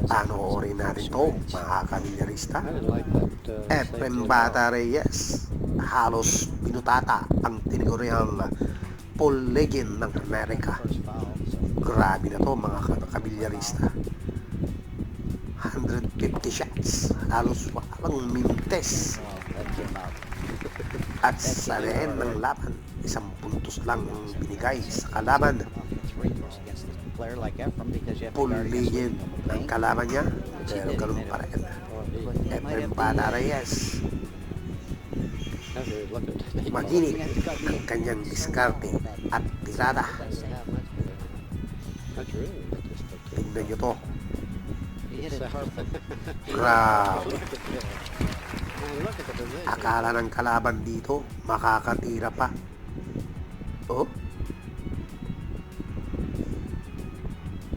Panoorin natin to, mga kamilyarista. Efrem Bata Reyes, halos binutata ang tiniguriang Paul Legend ng Amerika. Grabe na to, mga kamilyarista. 150 shots, halos walang mintes. At sa end ng laban, 1 puntos lang ang binigay sa kalaban. Paul Legend ang kalaban niya, pero ganun pa rin. Efrem Bata Reyes, maginig ang kanyang diskarte at tirada. Tingnan nyo to. Grabe. Akala ng kalaban dito makakatira pa. Oh,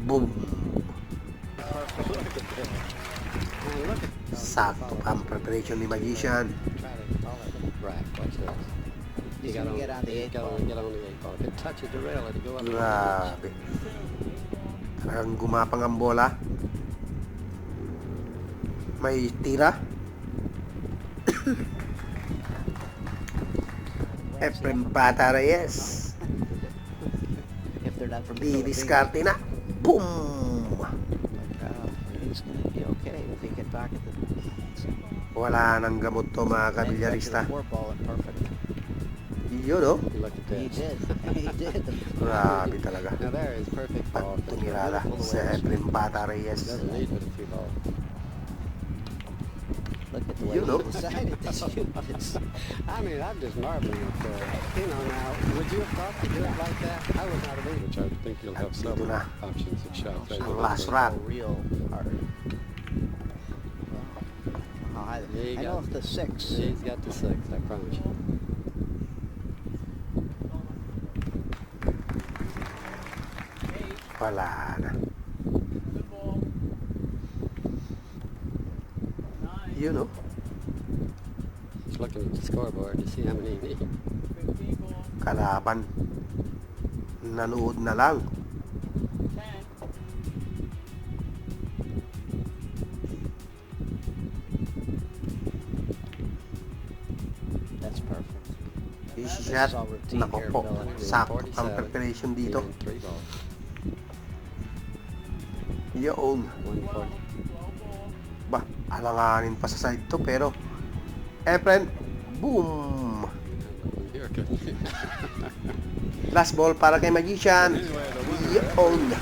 boom. Sakto pa ang preparation ni Magician. Grabe. Talagang gumapang ang bola. May tira. Efrem Bata Reyes, didiskarte na. Boom! Wala nang gamot to, mga kabilyarista. Yun, no? Grabe talaga. Pag tumirada sa Efrem Bata Reyes. You know. I mean, I'm just marveling at now, would you have thought to do it like that? I would not have either. I think you'll have several options of shots. Ang last round. Real hard. I know if the 6. He's got the 6, I promise you. Wala na. You know. He's looking at the scoreboard to see how many he needs. Kalaban, nanood na lang. That's perfect. Easy shot. Nako po, sakto ang preparation dito. Yun. 140. Ba, alanganin pa sa side to, pero Efrem, boom! Last ball para kay Magician. Yun.